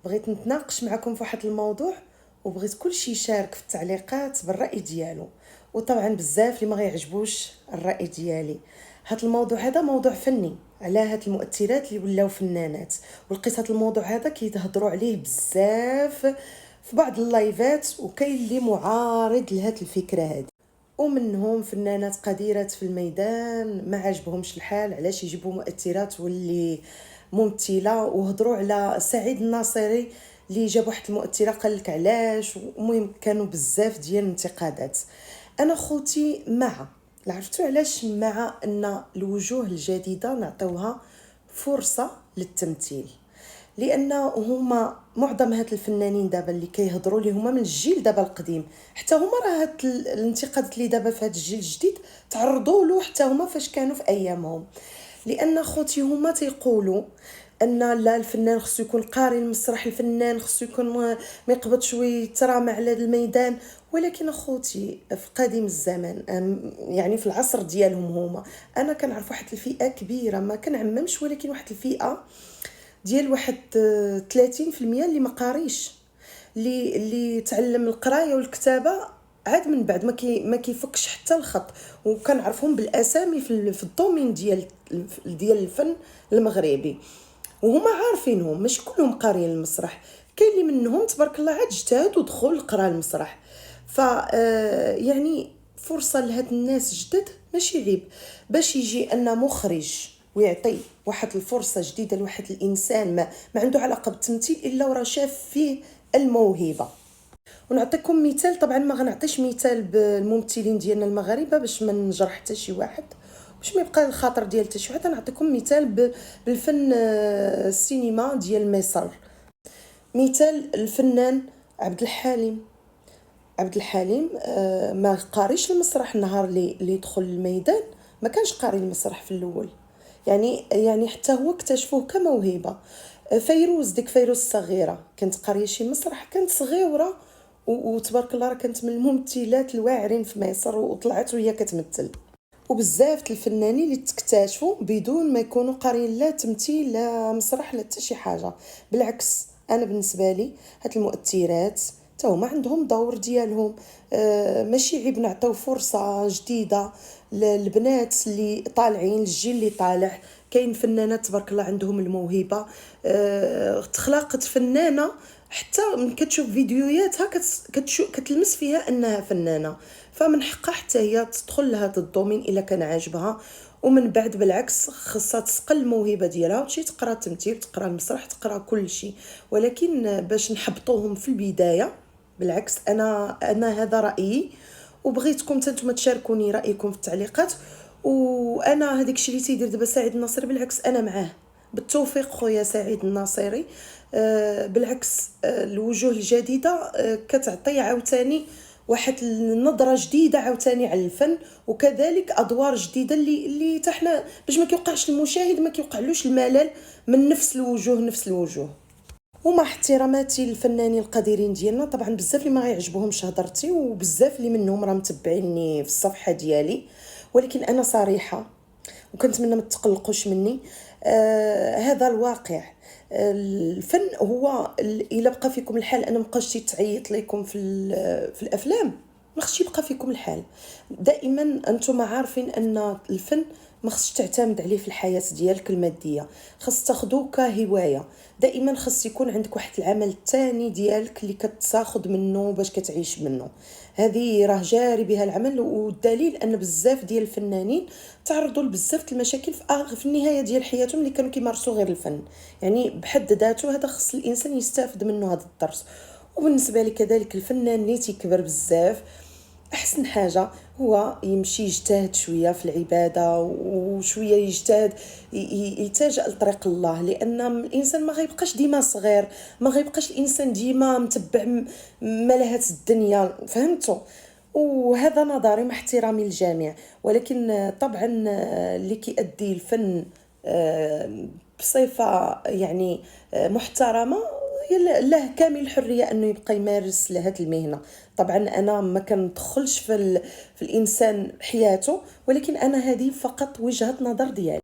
بغيت نتناقش معكم في واحد الموضوع، وبغيت كلشي يشارك في التعليقات بالرأي ديالو. وطبعا بزاف اللي ما غيعجبوش الرأي ديالي. هذا الموضوع هذا موضوع فني على هاد المؤثرات اللي ولاو فنانات، ولقيت هذا الموضوع هذا كيتهضروا عليه بزاف في بعض اللايفات، وكاين اللي معارض لهاد الفكره هذه، ومنهم فنانات قديرات في الميدان ما عجبهمش الحال علاش يجيبوا مؤثرات واللي ممثله. وهضروا على سعيد الناصري اللي جاب واحد المؤثره قال لك علاش. المهم كانوا بزاف ديال الانتقادات. انا خوتي عرفتوا علاش مع ان الوجوه الجديده نعطيوها فرصه للتمثيل، لان هما معظم هاد الفنانين دابا اللي كيهضروا لي هما من الجيل دابا القديم، حتى هما راه هاد الانتقادات اللي دابا في هاد الجيل الجديد تعرضوا له حتى هما فاش كانوا في ايامهم. لان خوتي هما تيقولوا ان لا، الفنان خصو يكون قاري المسرح، الفنان خصو يكون ما يقبضش ويترامى على الميدان. ولكن اخوتي في قديم الزمان، يعني في العصر ديالهم هما، انا كنعرف واحد الفئه كبيره، ما كنعممش، ولكن واحد الفئه ديال واحد 30% اللي ما قاريش، اللي تعلم القرايه والكتابه عاد من بعد ما كيفكش حتى الخط. وكنعرفهم بالاسامي في الدومين ديال الفن المغربي، وهما عارفينهم، مش كلهم قاريين المسرح. كاين اللي منهم تبارك الله عاد اجتهد ودخل قرا المسرح. ف يعني فرصه لهاد الناس جدد ماشي عيب باش يجي ان مخرج ويعطي واحد الفرصه جديده لواحد الانسان ما عنده علاقه بالتمثيل الا وراه شاف فيه الموهبه. ونعطيكم مثال، طبعا ما غنعطيش مثال بالممثلين ديالنا المغاربه باش ما نجرح حتى شي واحد، باش ما يبقى الخاطر ديال حتى شي واحد. نعطيكم مثال بالفن السينما ديال مصر. مثال الفنان عبد الحليم. عبد الحليم ما قاريش المسرح النهار اللي دخل الميدان، ما كانش قاري المسرح في الاول، يعني حتى هو اكتشفوه كموهبه. فيروز، ديك فيروز الصغيره كانت قاريه شي مسرح، كانت صغيره وتبارك الله راه كانت من الممثلات الواعرين في مصر، وطلعت وهي كتمثل. وبزاف الفنانين اللي تكتشفوا بدون ما يكونوا قارين لا تمثيل لا مسرح لا حتى شي حاجه. بالعكس، انا بالنسبه لي هاد المؤثرات تا هما عندهم دور ديالهم. ماشي عيب نعطيو فرصه جديده للبنات اللي طالعين، الجيل اللي طالع. كاين فنانات تبارك الله عندهم الموهبه، تخلقت فنانه حتى من كتشوف فيديوهاتها كتلمس فيها انها فنانه، فمن حقها حتى هي تدخل لهذا الدومين الا كان عاجبها. ومن بعد بالعكس خاصها تسقل الموهبه ديالها وتمشي تقرا التمثيل، تقرا المسرح، تقرا كل شيء. ولكن باش نحبطوهم في البدايه، بالعكس انا هذا رايي، وبغيتكم نتوما تشاركوني رايكم في التعليقات. وانا هذاك الشيء اللي تيدير دابا سعيد الناصري بالعكس انا معاه. بالتوفيق خويا سعيد الناصري. بالعكس، الوجوه الجديده كتعطي عاوتاني واحد النظره جديده عاوتاني على الفن، وكذلك ادوار جديده اللي تحنا باش ما كيوقعش المشاهد، ما كيوقعلوش الملل من نفس الوجوه. ومع احتراماتي للفنانين القديرين ديالنا، طبعا بزاف اللي ما غيعجبوهمش هضرتي، وبزاف اللي منهم راه متبعيني في الصفحه ديالي، ولكن انا صريحه وكنتمنى ما تقلقوش مني. هذا الواقع. الفن هو الا بقى فيكم الحال، انا مابقاش تعيط لكم في الافلام، ما خصش يبقى فيكم الحال. دائما انتم عارفين ان الفن ما خصش تعتمد عليه في الحياه ديالك الماديه، خص تاخذوه كهوايه. دائما خص يكون عندك واحد العمل الثاني ديالك اللي كتاخذ منه باش كتعيش منه. هذه راه جاري بها العمل، والدليل ان بزاف ديال الفنانين تعرضوا لبزاف المشاكل في النهايه ديال حياتهم اللي كانوا كيمارسوا غير الفن. يعني بحد ذاته هذا خص الانسان يستافد منه هذا الدرس. وبالنسبه لي كذلك الفنان اللي تيكبر بزاف، احسن حاجه هو يمشي يجتهد شويه في العباده، وشويه يجتهد يلتجأ لطريق الله، لان الانسان ما غيبقاش ديما صغير، ما غيبقاش الانسان ديما متبع ملاهات الدنيا، فهمتوا؟ وهذا نظري مع احترامي للجميع. ولكن طبعا اللي كيأدي الفن بصفه يعني محترمه، له كامل الحريه انه يبقى يمارس لهذه المهنه. طبعا انا ما كندخلش في الانسان حياته، ولكن انا هذه فقط وجهه نظر ديالي.